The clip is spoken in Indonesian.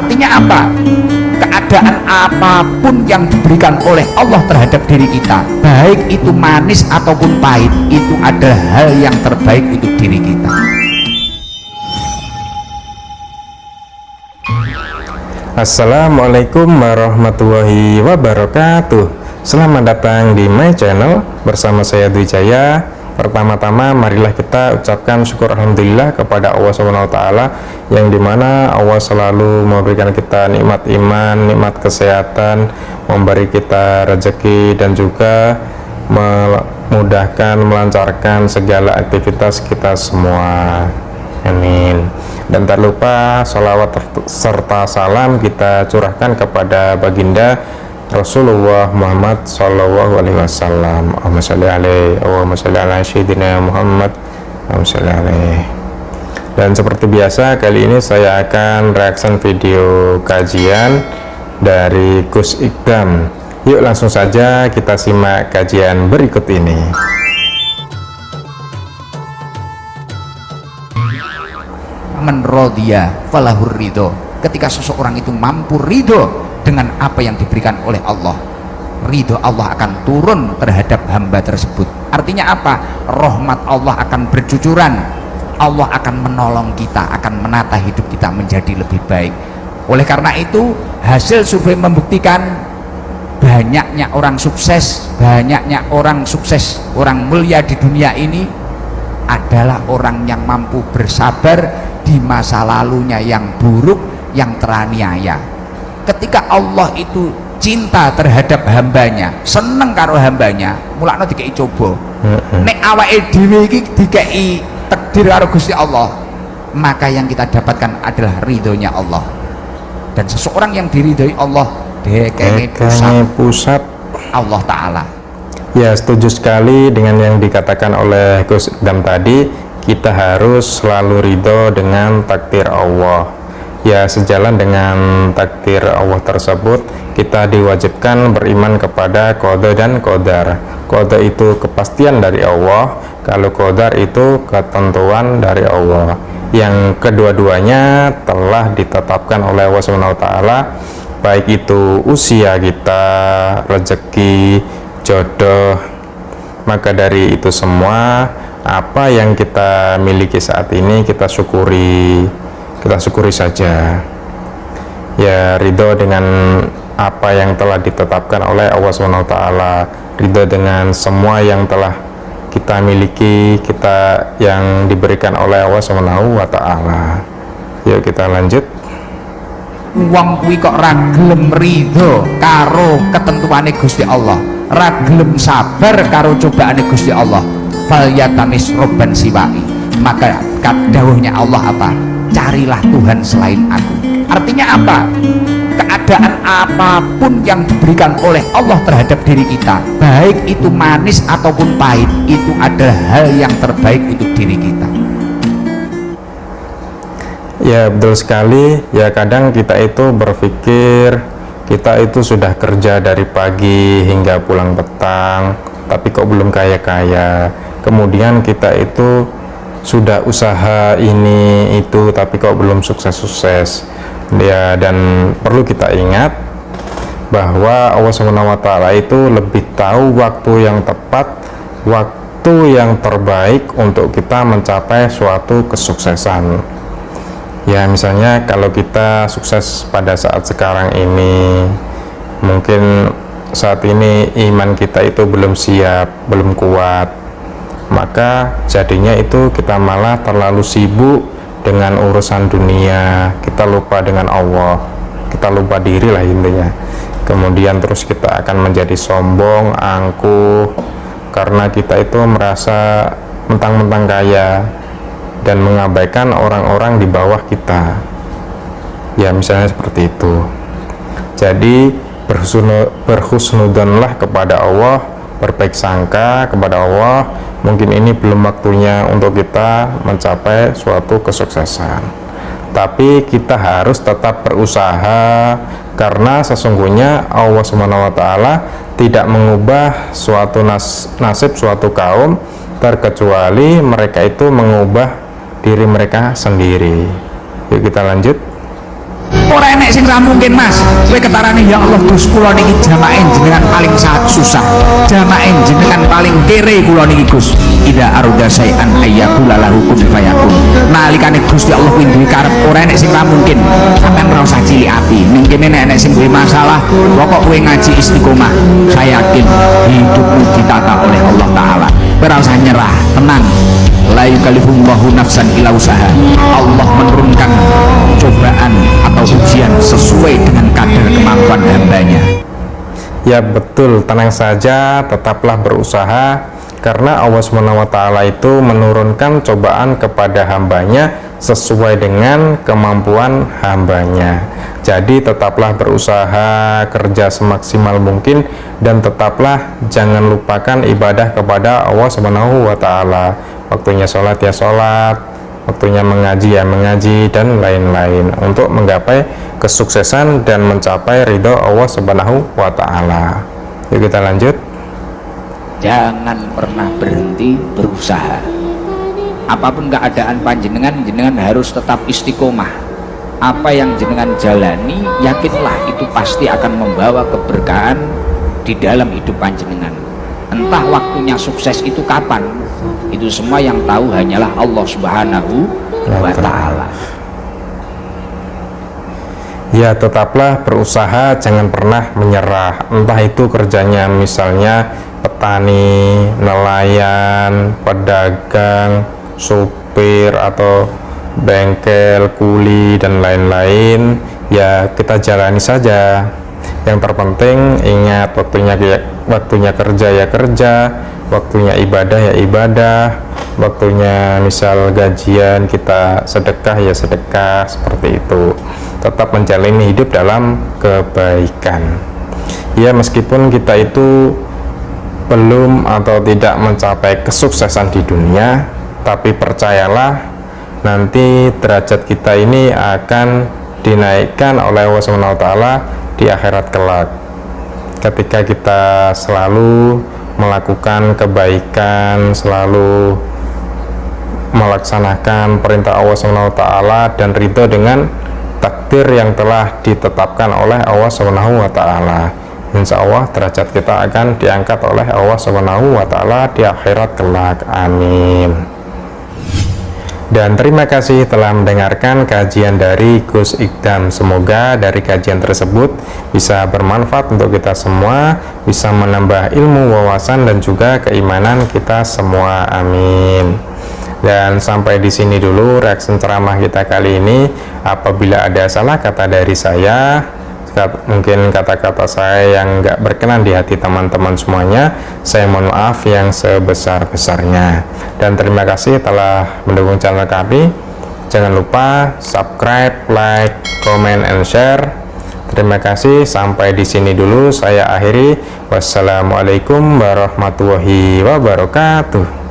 Artinya apa? Keadaan apapun yang diberikan oleh Allah terhadap diri kita, baik itu manis ataupun pahit, itu adalah hal yang terbaik untuk diri kita. Assalamualaikum warahmatullahi wabarakatuh. Selamat datang di my channel bersama saya Dwi Jaya. Pertama-tama marilah kita ucapkan syukur alhamdulillah kepada Allah SWT, yang dimana Allah selalu memberikan kita nikmat iman, nikmat kesehatan, memberi kita rezeki, dan juga memudahkan, melancarkan segala aktivitas kita semua. Amin. Dan tak lupa sholawat serta salam kita curahkan kepada baginda Rasulullah Muhammad Sallallahu Alaihi Wasallam. Allahumma sholli alaihi, Allahumma sholli ala Sayyidina Muhammad, Allahumma sholli alaihi. Dan seperti biasa, kali ini saya akan reaction video kajian dari Gus Ikdam. Yuk langsung saja kita simak kajian berikut ini. Man rodiya falahur ridho. Ketika seseorang itu mampu ridho dengan apa yang diberikan oleh Allah, ridho Allah akan turun terhadap hamba tersebut. Artinya apa? Rahmat Allah akan bercucuran, Allah akan menolong kita, akan menata hidup kita menjadi lebih baik. Oleh karena itu, hasil survei membuktikan banyaknya orang sukses, orang mulia di dunia ini adalah orang yang mampu bersabar di masa lalunya yang buruk, yang teraniaya. Ketika Allah itu cinta terhadap hambanya, seneng karo hambanya, mulakno dikei coba. Nek awake dhewe iki dikei takdir karo Gusti Allah, maka yang kita dapatkan adalah ridhonya Allah. Dan seseorang yang diridhoi Allah, dekenge pusat Allah Ta'ala. Ya, setuju sekali dengan yang dikatakan oleh Gus Ikdam tadi. Kita harus selalu ridho dengan takdir Allah. Ya, sejalan dengan takdir Allah tersebut, kita diwajibkan beriman kepada qada dan qadar. Qada itu kepastian dari Allah, kalau qadar itu ketentuan dari Allah, yang kedua-duanya telah ditetapkan oleh Allah SWT, baik itu usia kita, rezeki, jodoh. Maka dari itu semua, apa yang kita miliki saat ini kita syukuri saja. Ya, ridho dengan apa yang telah ditetapkan oleh Allah SWT, ridho dengan semua yang telah kita miliki, kita yang diberikan oleh Allah SWT. Yuk kita lanjut. Wong kuwi kok ra gelem ridho karo ketentuane Gusti Allah, ra gelem sabar karo cobaane Gusti Allah, falyatamis robban siwai, maka dawuhnya Allah apa? Carilah Tuhan selain aku. Artinya apa? Keadaan apapun yang diberikan oleh Allah terhadap diri kita, baik itu manis ataupun pahit, itu adalah hal yang terbaik untuk diri kita. Ya, betul sekali. Ya, kadang kita itu berpikir kita itu sudah kerja dari pagi hingga pulang petang, tapi kok belum kaya-kaya. Kemudian kita itu sudah usaha ini itu, tapi kok belum sukses-sukses. Ya, dan perlu kita ingat bahwa Allah SWT itu lebih tahu waktu yang tepat, waktu yang terbaik untuk kita mencapai suatu kesuksesan. Ya, misalnya kalau kita sukses pada saat sekarang ini, mungkin saat ini iman kita itu belum siap, belum kuat, maka jadinya itu kita malah terlalu sibuk dengan urusan dunia, kita lupa dengan Allah, kita lupa diri lah intinya. Kemudian terus kita akan menjadi sombong, angkuh, karena kita itu merasa mentang-mentang kaya dan mengabaikan orang-orang di bawah kita. Ya, misalnya seperti itu. Jadi berhusnudzonlah kepada Allah, berbaik sangka kepada Allah. Mungkin ini belum waktunya untuk kita mencapai suatu kesuksesan, tapi kita harus tetap berusaha, karena sesungguhnya Allah SWT tidak mengubah suatu nasib suatu kaum, terkecuali mereka itu mengubah diri mereka sendiri. Yuk kita lanjut. Ora enek sing ra mungkin Mas. Kowe ketarane ya Allah Gus kula niki jamaah jenengan paling sangat susah. Jamaah jenengan paling kere kula niki Gus. Ida aruda sayan ayyakula lahu kun fayakun. Nalikane Gusti Allah kuwi duwe karep ora enek sing ra mungkin. Sampeyan ora usah cilik ati. Ning kene enek sing duwe masalah, pokok kowe ngaji istiqomah. Saya yakin hidupmu ditata oleh Allah taala. Ora usah nyerah, tenang. La yukallifullahu nafsan illa usaha. Allah menurunkan cobaan atau ujian sesuai dengan kadar kemampuan hambanya. Ya betul, tenang saja, tetaplah berusaha, karena Allah SWT itu menurunkan cobaan kepada hambanya sesuai dengan kemampuan hambanya. Jadi tetaplah berusaha, kerja semaksimal mungkin, dan tetaplah jangan lupakan ibadah kepada Allah SWT. Waktunya sholat ya sholat, waktunya mengaji ya mengaji, dan lain-lain untuk menggapai kesuksesan dan mencapai ridho Allah SWT. Yuk kita lanjut. Jangan pernah berhenti berusaha. Apapun keadaan panjenengan, jenengan harus tetap istiqomah. Apa yang jenengan jalani, yakinlah itu pasti akan membawa keberkahan di dalam hidup panjenengan. Entah waktunya sukses itu kapan, itu semua yang tahu hanyalah Allah Subhanahu wa Ta'ala. Ya tetaplah berusaha, jangan pernah menyerah. Entah itu kerjanya misalnya petani, nelayan, pedagang, supir, atau bengkel, kuli, dan lain-lain. Ya kita jalani saja. Yang terpenting ingat, waktunya kerja ya kerja, waktunya ibadah ya ibadah, waktunya misal gajian kita sedekah ya sedekah, seperti itu. Tetap menjalani hidup dalam kebaikan. Ya meskipun kita itu belum atau tidak mencapai kesuksesan di dunia, tapi percayalah nanti derajat kita ini akan dinaikkan oleh Allah SWT di akhirat kelak, ketika kita selalu melakukan kebaikan, selalu melaksanakan perintah Allah SWT dan ridho dengan takdir yang telah ditetapkan oleh Allah SWT. Insya Allah derajat kita akan diangkat oleh Allah SWT di akhirat kelak. Amin. Dan terima kasih telah mendengarkan kajian dari Gus Ikdam. Semoga dari kajian tersebut bisa bermanfaat untuk kita semua, bisa menambah ilmu, wawasan, dan juga keimanan kita semua. Amin. Dan sampai di sini dulu reaksi ceramah kita kali ini. Apabila ada salah kata dari saya, mungkin kata-kata saya yang nggak berkenan di hati teman-teman semuanya, saya mohon maaf yang sebesar-besarnya. Dan terima kasih telah mendukung channel kami. Jangan lupa subscribe, like, comment, and share. Terima kasih. Sampai di sini dulu saya akhiri. Wassalamualaikum warahmatullahi wabarakatuh.